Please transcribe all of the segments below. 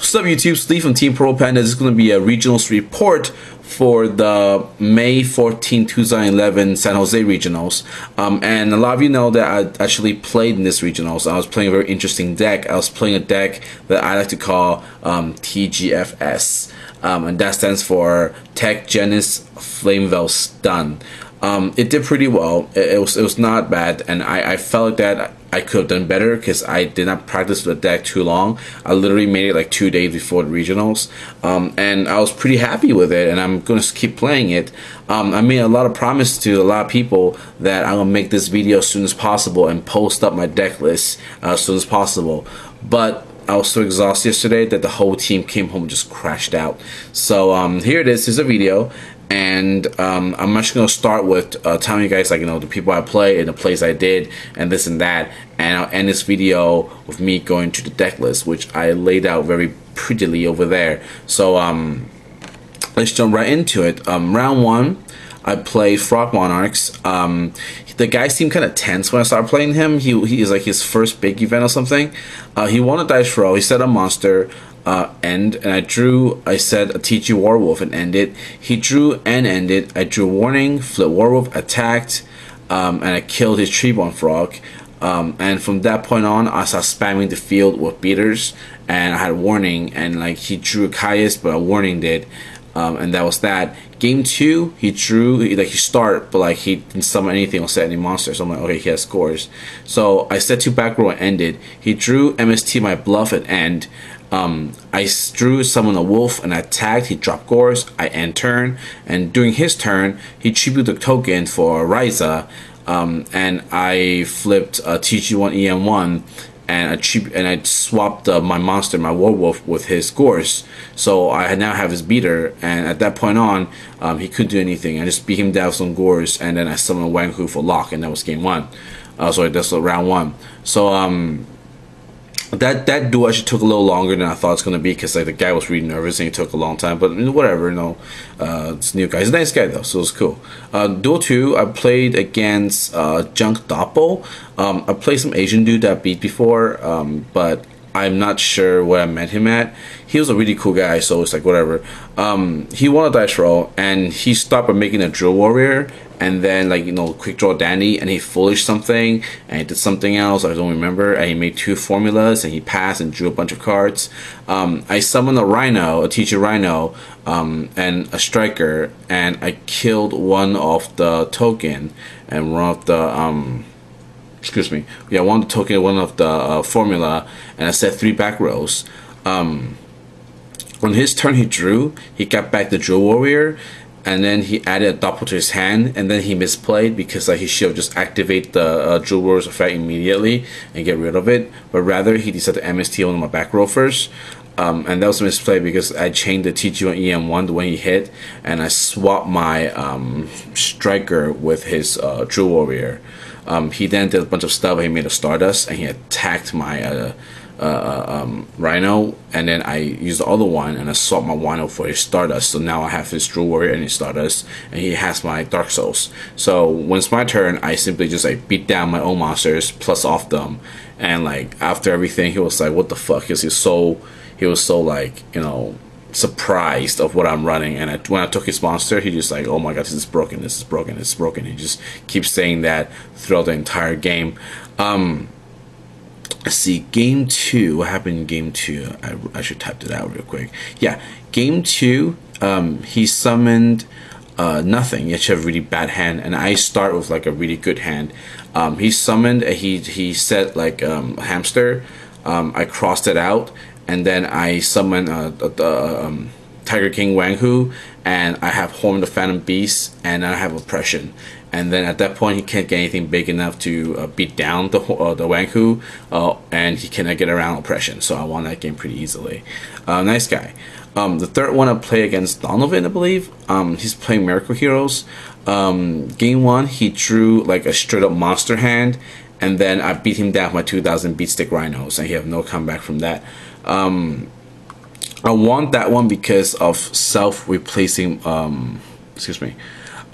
What's up YouTube, Steve from Team Pro Panda. This is going to be a regionals report for the May 14, 2011 San Jose regionals. And a lot of you know that I actually played in this regionals. I was playing a very interesting deck. I was playing a deck that I like to call T.G.F.S. And that stands for Tech Genus Flamevell Stun. It did pretty well. It was not bad, and I felt like that I could have done better because I did not practice the deck too long. I literally made it like 2 days before the regionals, and I was pretty happy with it, and I'm gonna keep playing it. I made a lot of promise to a lot of people that I'm gonna make this video as soon as possible and post up my deck list as soon as possible, but I was so exhausted yesterday that the whole team came home and just crashed out. So here it is. Here's a video. And I'm actually going to start with telling you guys, like, you know, the people I play and the plays I did and this and that, and I'll end this video with me going to the deck list, which I laid out very prettily over there. So let's jump right into it. Round 1, I played Frog Monarchs. The guy seemed kind of tense when I started playing him. He is like his first big event or something. He won a dice roll. He set a monster. And I said a T.G Warwolf and ended. He drew and ended. I drew warning, flip Warwolf, attacked, and I killed his Treeborn Frog. And from that point on, I started spamming the field with beaters, and I had a warning, and like he drew a Caius, but a warning did. And that was that. Game 2, he drew, he started, but like he didn't summon anything or set any monsters. So I'm like, okay, he has scores. So I set 2 back row and ended. He drew MST my bluff and end. I drew summon a wolf and I attacked. He dropped Gores. I end turn, and during his turn, he tributed the token for Ryza, and I flipped TG1 EM1, and I swapped my monster, my Werewolf, with his Gores. So I now have his beater, and at that point on, he couldn't do anything. I just beat him down with some Gores, and then I summoned Wang for lock, and that was game 1. Sorry, that's round 1. So that duel actually took a little longer than I thought it was gonna be, because like the guy was really nervous and it took a long time. But whatever, you know, it's a new guy. He's a nice guy though, so it's cool. Duel 2, I played against Junk Doppel. I played some Asian dude that I beat before, but I'm not sure where I met him at. He was a really cool guy, so it's like whatever. He won a dice roll, and he stopped by making a Drill Warrior, and then, like, you know, quick draw Dandy, and he foolish something, and he did something else I don't remember, and he made 2 formulas, and he passed and drew a bunch of cards. I summoned a Rhino, a T.G Rhino, and a Striker, and I killed one of the token and one of the excuse me, yeah, one of the token, one of the formula, and I set 3 back rows. On his turn, he drew. He got back the Drill Warrior, and then he added a Doppel to his hand, and then he misplayed because like he should have just activate the Drill Warrior's effect immediately and get rid of it, but rather he decided to MST on my back row first. And that was a misplay because I chained the TG1 EM1 when he hit, and I swapped my Striker with his Drill Warrior. He then did a bunch of stuff. He made a Stardust, and he attacked my Rhino, and then I used the other one and I swapped my Rhino for his Stardust. So now I have his Drill Warrior and his Stardust, and he has my Dark Souls. So when it's my turn, I simply just like beat down my own monsters plus off them, and like after everything, he was like, "What the fuck?" Because he was so like, you know, surprised of what I'm running. And when I took his monster, he just like, "Oh my god, this is broken, this is broken, this is broken." He just keeps saying that throughout the entire game. Let's see, game 2, what happened in game 2? I should type it out real quick. Yeah, game 2, he summoned nothing. He actually have a really bad hand, and I start with like a really good hand. He summoned, he set like a hamster. I crossed it out, and then I summoned Tiger King Wang, and I have Horn the Phantom Beast, and I have Oppression. And then at that point, he can't get anything big enough to beat down the Wang, and he cannot get around Oppression. So I won that game pretty easily. Nice guy. The third one I play against Donovan, I believe. He's playing Miracle Heroes. Game 1, he drew like a straight up monster hand, and then I beat him down with my 2000 Beatstick Rhinos, and he have no comeback from that. I won that one because of self-replacing, excuse me,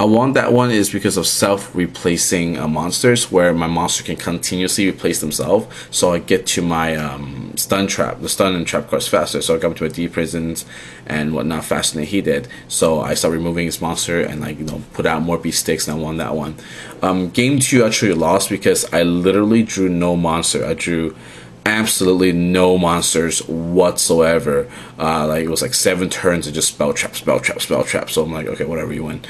I won that one is because of self-replacing monsters, where my monster can continuously replace themselves. So I get to my the stun and trap cards faster. So I got to my D prisons and whatnot faster than he did. So I start removing his monster and, like, you know, put out more beast sticks, and I won that one. Game 2 actually lost because I literally drew no monster. I drew absolutely no monsters whatsoever. Like, it was like 7 turns of just spell trap, spell trap, spell trap. So I'm like, okay, whatever, you win.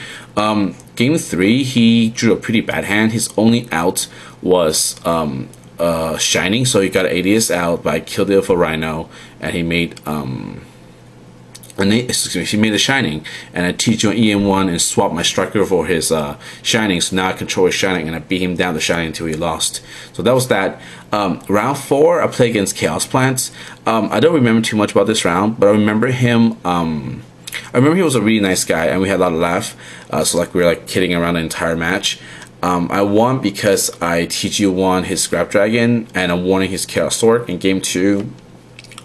Game 3, he drew a pretty bad hand. His only out was Shining, so he got Adius out, but I killed it with a Rhino, and he made he made a Shining, and I T.G on EM1 and swapped my Striker for his Shining, so now I control his Shining, and I beat him down the Shining until he lost. So that was that. Round 4, I played against Chaos Plants. I don't remember too much about this round, but I remember him. I remember he was a really nice guy, and we had a lot of laugh. So, like, we were like kidding around the entire match. I won because I T.G won his Scrap Dragon, and I'm warning his Chaos Orc. In game 2,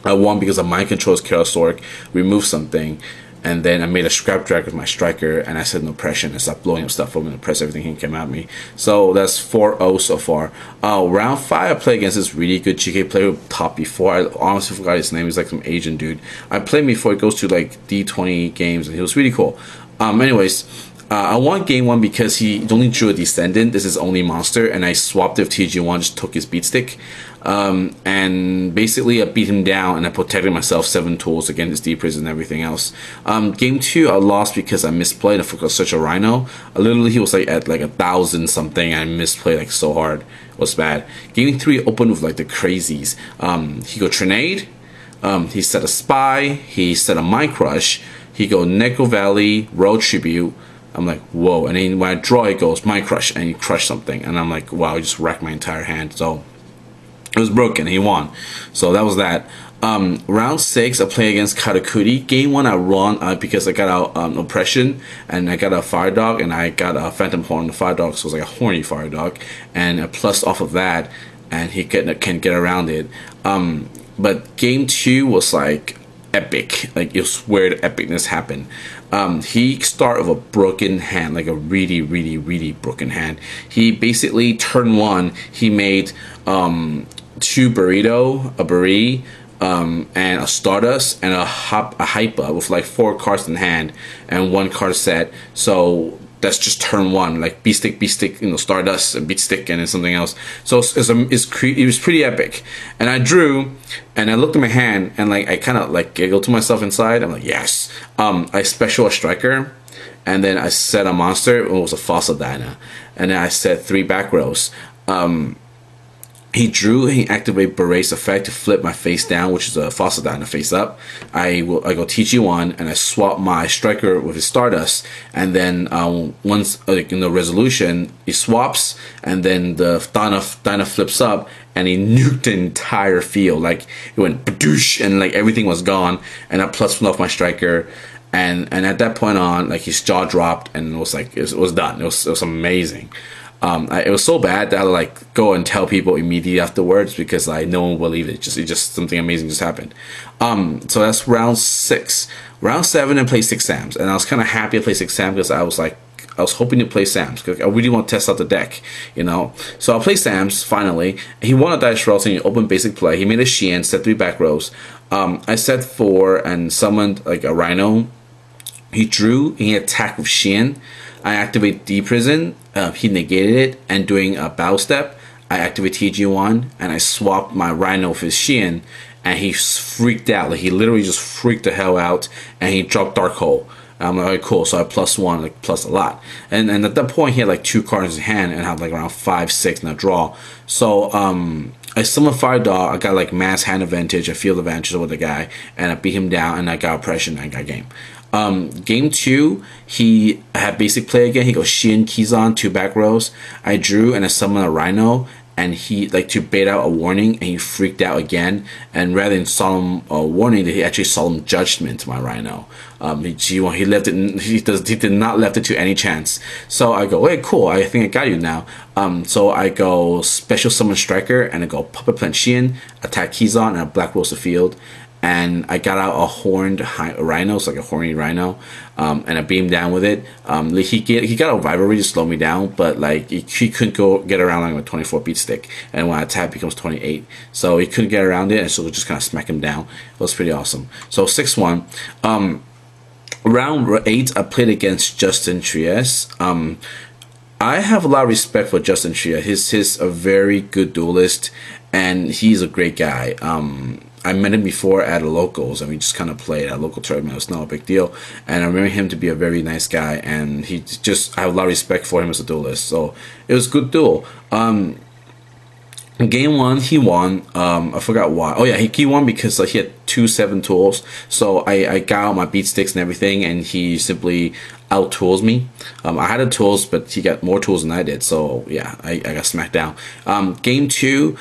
I won because I mind controls Chaos Orc, removed something, and then I made a Scrap Dragon with my Striker, and I said no pressure, and I stopped blowing up stuff. I'm gonna press everything he came at me. So that's 4-0 so far. Round 5, I played against this really good GK player who top before. I honestly forgot his name. He's like some Asian dude. I played him before. He goes to like D20 games, and he was really cool. I won game 1 because he only drew a Descendant. This is his only monster, and I swapped it with TG1, just took his beat stick. And basically I beat him down, and I protected myself 7 tools against his D-Prison and everything else. Game 2, I lost because I misplayed. I forgot such a Rhino. Literally, he was like at like 1,000 something, and I misplayed like so hard. It was bad. Game 3 opened with like the crazies. He go Trunade. He set a Spy. He set a Mind Crush. He go Necro Valley, Road Tribute. I'm like, whoa. And then when I draw, it goes Mind Crush, and you crush something. And I'm like, wow, I just wrecked my entire hand. So it was broken. He won. So that was that. Round 6, I play against Katakuri. Game 1, I won because I got out Oppression, and I got a Firedog, and I got a Phantom Horn. The Firedog, so it was like a horny Firedog. And I plus off of that, and he can get around it. But game 2 was like epic. Like, it was where the epicness happened. He started with a broken hand, like a really, really, really broken hand. He basically, turn 1, he made 2 Burrito, a Buri, and a Stardust, and a Hypa with like 4 cards in hand and 1 card set. So that's just turn 1, like beat stick, you know, Stardust and beat stick, and then something else. So it was pretty epic. And I drew, and I looked at my hand, and like I kind of like giggled to myself inside. I'm like, yes. I special a Striker, and then I set a monster. It was a fossil Dyna, and then I set 3 back rows. He activated Berate's effect to flip my face down, which is a fossil Dyna face up. I go TG1, and I swap my Striker with his Stardust, and then once like in the resolution, he swaps, and then the Dyna flips up, and he nuked the entire field. Like, it went badoosh, and like everything was gone, and I plus 1 off my Striker. And at that point on, like, his jaw dropped, and it was like it was done. It was amazing. It was so bad that I like go and tell people immediately afterwards, because like no one will believe it. It just something amazing just happened. So that's round 6. Round 7, I played 6 Sams, and I was kind of happy to play 6 Sams because I was hoping to play Sams because I really want to test out the deck, you know. So I played Sams finally. He won a dice roll, so he opened basic play. He made a Shein, set 3 back rows. I set 4 and summoned like a Rhino. He drew. He attacked with Shein. I activate D-Prison, he negated it, and doing a Battle Step, I activate TG1, and I swapped my Rhino with his Shein, and he freaked out. Like, he literally just freaked the hell out, and he dropped Dark Hole. I'm like, alright, cool, so I plus 1, like, plus a lot. And at that point, he had like 2 cards in hand, and had like around 5, 6 in a draw. So, I summoned Firedog, I got like mass hand advantage, I field advantage over the guy, and I beat him down, and I got Oppression, and I got game. Game 2, he had basic play again. He goes Shein, Kizan, 2 back rows. I drew, and I summoned a Rhino, and he like to bait out a warning, and he freaked out again. And rather than solemn warning, he actually solemn judgment to my Rhino. He left it. He did not left it to any chance. So I go, hey, cool. I think I got you now. So I go special summon Striker, and I go Puppet Plant Shein, attack Kizan, and I black rose the field. and I got out a horned rhino, so like a horny rhino, and I beamed down with it. He got a rivalry to slow me down, but like he couldn't get around like a 24 beat stick, and when I tap, it becomes 28, so he couldn't get around it, and so just kind of smack him down. It was pretty awesome. So 6-1. Round 8, I played against Justin Trias. I have a lot of respect for Justin Trias. He's a very good duelist, and he's a great guy. I met him before at a locals, and we just kind of played at a local tournament. It was not a big deal, and I remember him to be a very nice guy, and I have a lot of respect for him as a duelist. So it was a good duel. Game 1, he won. I forgot why. Oh yeah, he won because he had 2 7 tools. So I got out my beat sticks and everything, and he simply out tools me. I had the tools, but he got more tools than I did. So yeah, I got smacked down. Game 2,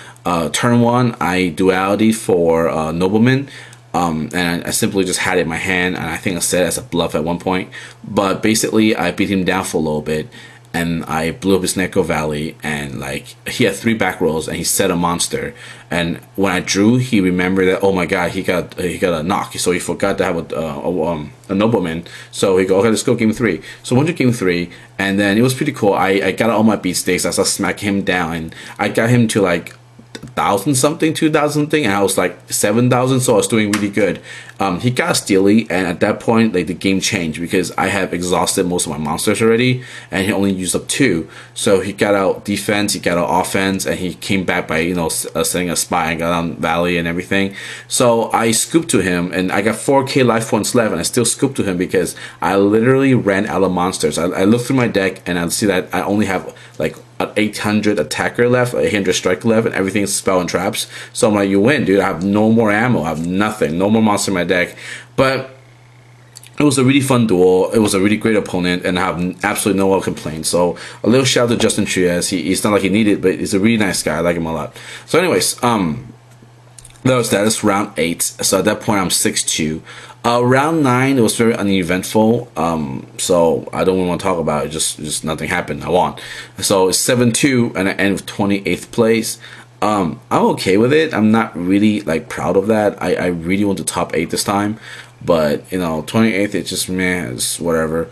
turn 1, I duality for Nobleman. And I simply just had it in my hand, and I think I said it as a bluff at one point. But basically, I beat him down for a little bit, and I blew up his Necro Valley, and like he had 3 back rolls, and he set a monster. And when I drew, he remembered that, oh my god, he got a knock, so he forgot to have a Nobleman. So he go, okay, let's go game 3. So went to game 3, and then it was pretty cool. I got all my beat stakes. I started smacking him down, and I got him to like 1,000 something, 2,000 something, and I was like 7,000, so I was doing really good. He got steely, and at that point, like the game changed because I have exhausted most of my monsters already, and he only used up 2. So he got out defense, he got out offense, and he came back by setting a spy and got on Valley and everything. So I scooped to him, and I got 4k life points left, and I still scooped to him because I literally ran out of monsters. I looked through my deck, and I see that I only have like an 800 attacker left, 800 striker left, and everything is spell and traps. So I'm like, you win, dude. I have no more ammo. I have nothing. No more monster in my deck. But it was a really fun duel. It was a really great opponent, and I have absolutely no complaints. So a little shout out to Justin Trias. He's not like he needed, but he's a really nice guy. I like him a lot. So anyways, that was that. It's round 8. So at that point, I'm 6-2. Round 9, it was very uneventful. So I don't want to talk about it. Just nothing happened. I won. So it's 7-2, and I end with 28th place. I'm okay with it. I'm not really like proud of that. I really want to top 8 this time, but 28th, it's just it's whatever.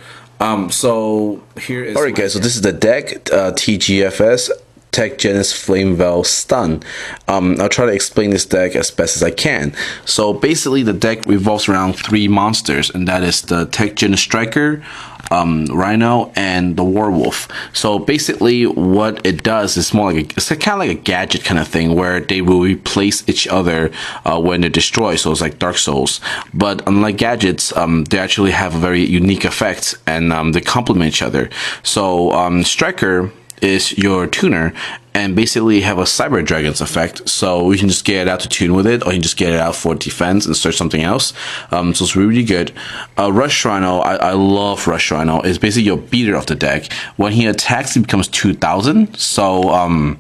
So here is. Alright, guys. So this is the deck. T.G.F.S. Tech Genus Flamevell Stun. I'll try to explain this deck as best as I can. So basically, the deck revolves around 3 monsters, and that is the Tech Genus Striker, Rhino, and the Warwolf. So basically, what it does is more like it's kind of like a gadget kind of thing where they will replace each other when they're destroyed. So it's like Dark Souls, but unlike gadgets, they actually have a very unique effect, and they complement each other. So Striker is your tuner, and basically have a Cyber Dragon's effect, so you can just get it out to tune with it, or you can just get it out for defense and search something else. So it's really good. Rush Rhino, I love Rush Rhino. It's basically your beater of the deck. When he attacks, he becomes 2,000. So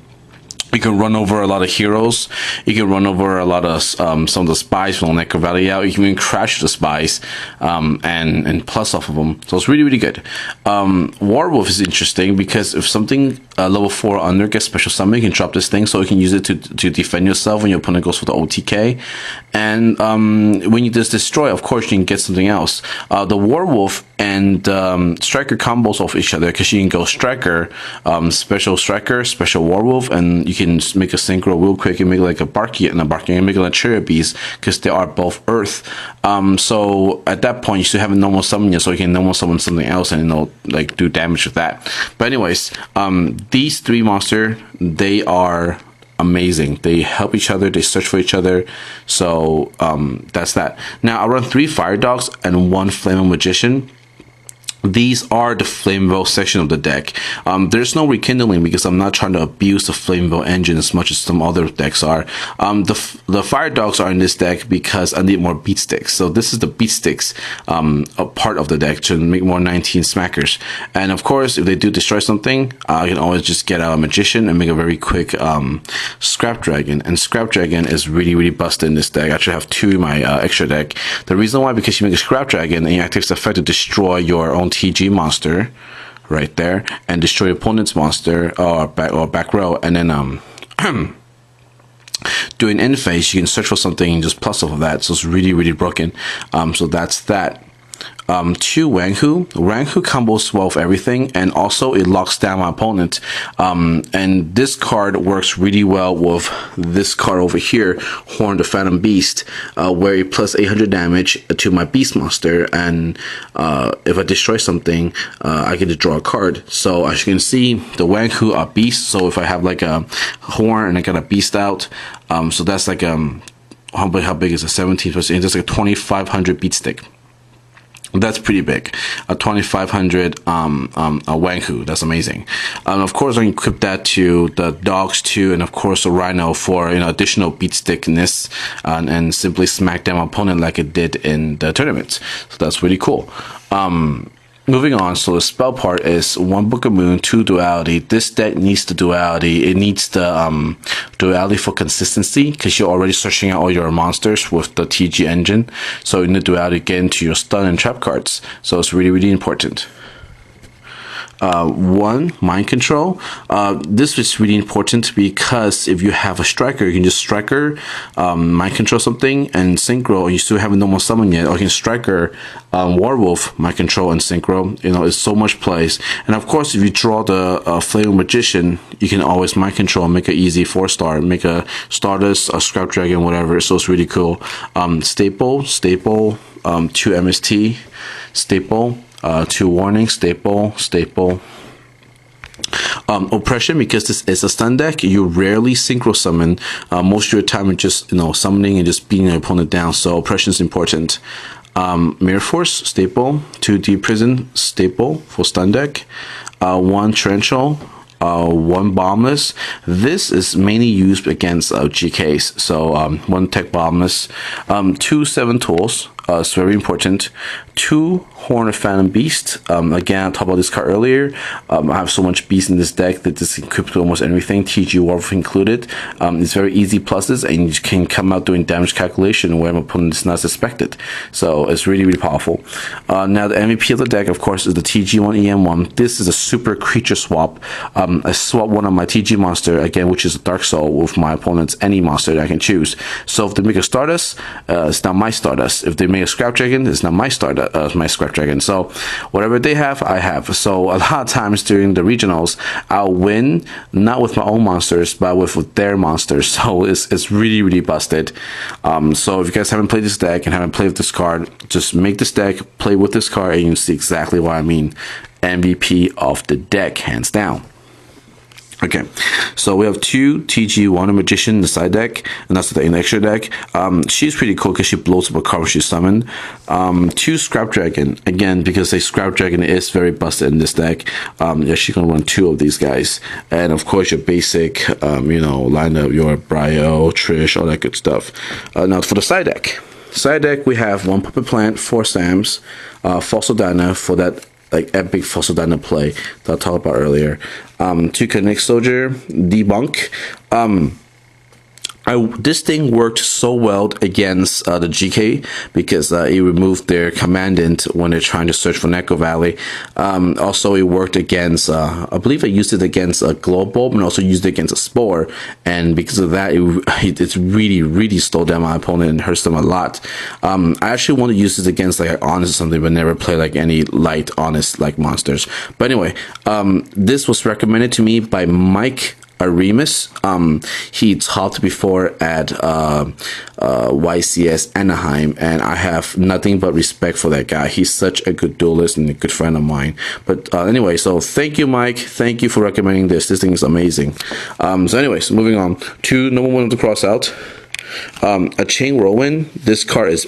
you can run over a lot of heroes. You can run over a lot of some of the spies from Necro Valley out. You can even crash the spies and plus off of them. So it's really, really good. Warwolf is interesting because if something level 4 or under gets special summon, you can drop this thing, so you can use it to defend yourself when your opponent goes for the OTK. And when you just destroy, of course, you can get something else. The Warwolf and Striker combos off each other because you can go Striker, special Striker, special Warwolf, and you can make a Syncro real quick and make like a Barkion and a Barkion and make a Naturia Beast because they are both Earth. So at that point, you still have a normal summon, so you can normal summon something else and like do damage with that. But anyways, these 3 monsters, they are amazing. They help each other, they search for each other. So that's that. Now I run 3 Firedogs and 1 Flamevell Magician. These are the Flamevell section of the deck. There's no rekindling because I'm not trying to abuse the Flamevell engine as much as some other decks are. The Fire Dogs are in this deck because I need more beat sticks. So this is the beat sticks a part of the deck to make more 19 smackers. And of course, if they do destroy something, I can always just get out a Magician and make a very quick Scrap Dragon. And Scrap Dragon is really, really busted in this deck. I actually have 2 in my extra deck. The reason why, because you make a Scrap Dragon and you activate the effect to destroy your own TG monster right there and destroy your opponent's monster or back row, and then During end phase, you can search for something and just plus off of that. So it's really broken. So that's that. Two Wang combos well with everything, and also it locks down my opponent. And this card works really well with this card over here, Horn the Phantom Beast, where it plus 800 damage to my beast monster, and if I destroy something, I get to draw a card. So as you can see, the Wang are beasts. So if I have like a horn and I got a beast out, so that's like how big is it? 17%. That's like a 2500 beat stick. That's pretty big. A 2500 a Wang. That's amazing. Of course, I can equip that to the dogs too, and of course a Rhino for additional beat stickness, and simply smack down my opponent like it did in the tournament. So that's really cool. Moving on, so the spell part is 1 Book of Moon, 2 Duality. This deck needs the Duality. It needs the Duality for consistency, because you're already searching out all your monsters with the TG engine. So you need Duality to get into your stun and trap cards. So it's really important. 1 Mind Control. This is really important because if you have a Striker, you can just Striker, Mind Control something, and Syncro. You still haven't normal summon yet, or you can Striker, Warwolf, Mind Control, and Syncro. It's so much plays. And of course, if you draw the Flamevell Magician, you can always Mind Control and make an easy 4-star, make a Stardust, a Scrap Dragon, whatever. So it's really cool. Staple, 2 MST, Staple. 2 Warning, Staple. Oppression, because this is a stun deck, you rarely Synchro summon. Most of your time you're just summoning and just beating your opponent down. So Oppression is important. Mirror Force, Staple. 2 Deep Prison, Staple for stun deck. 1 Torrential. 1 Bottomless. This is mainly used against GKs. So 1 Tech Bottomless. 2 7 Tools. It's very important. 2 Horn of Phantom Beast. Again, I talked about this card earlier. I have so much beast in this deck that this can equip to almost everything, T.G Warwolf included. It's very easy pluses, and you can come out doing damage calculation where my opponent is not suspected. So it's really powerful. Now the MVP of the deck, of course, is the TG1 EM1. This is a super creature swap. I swap one of my TG monster, again, which is a Dark Soul, with my opponent's any monster that I can choose. So if they make a Stardust, it's not my Stardust. If they make a Scrap Dragon, it's not my Stardust, my Scrap Dragon. So whatever they have, I have. So a lot of times during the regionals, I'll win not with my own monsters, but with their monsters. So it's really busted. So if you guys haven't played this deck and haven't played with this card, just make this deck, play with this card, and you see exactly what I mean. MVP of the deck, hands down. Okay, so we have 2 T.G Wonder Magician in the side deck, and that's the extra deck. She's pretty cool because she blows up a card when she's summoned. 2 Scrap Dragon, again, because a Scrap Dragon is very busted in this deck. Yeah, she's gonna run 2 of these guys, and of course your basic, line up your Bryo, Trish, all that good stuff. Now for the side deck. We have 1 Puppet Plant, 4 Sams, Fossil Dyna for that epic Fossil Dyna play that I talked about earlier. 2 Kinedic Soldier, Debunk. This thing worked so well against the GK because it removed their commandant when they're trying to search for Neko Valley. Also, it worked against, I believe I used it against a Global, and also used it against a Spore. And because of that, it's really slowed down my opponent and hurts them a lot. I actually want to use this against Honest or something, but never play any light Honest monsters. But anyway, this was recommended to me by Mike Remus. He talked before at YCS Anaheim, and I have nothing but respect for that guy. He's such a good duelist and a good friend of mine. But anyway, so thank you, Mike. Thank you for recommending this. This thing is amazing. So anyways, moving on to number 1 of the cross out. A Chain Whirlwind. This card is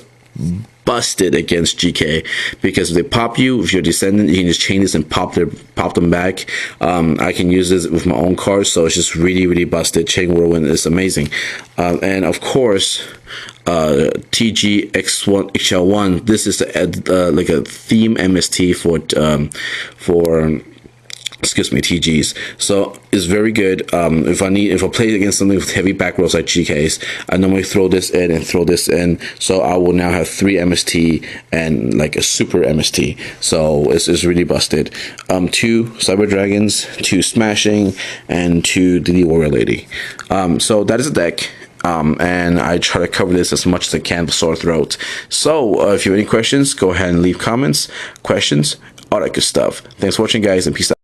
busted against GK because if they pop you, if you're descendant, you can just chain this and pop them back. I can use this with my own cards, so it's just really busted. Chain Whirlwind is amazing. And of course, TG X1 XL1. This is like a theme MST for excuse me, TGs. So it's very good. If I play against something with heavy back rolls like GKs, I normally throw this in and throw this in. So I will now have 3 MST and a super MST. So it's really busted. 2 Cyber Dragons, 2 Smashing, and 2 DD Warrior Lady. So that is a deck. and I try to cover this as much as I can with sore throat. So if you have any questions, go ahead and leave comments, questions, all that good stuff. Thanks for watching, guys, and peace out.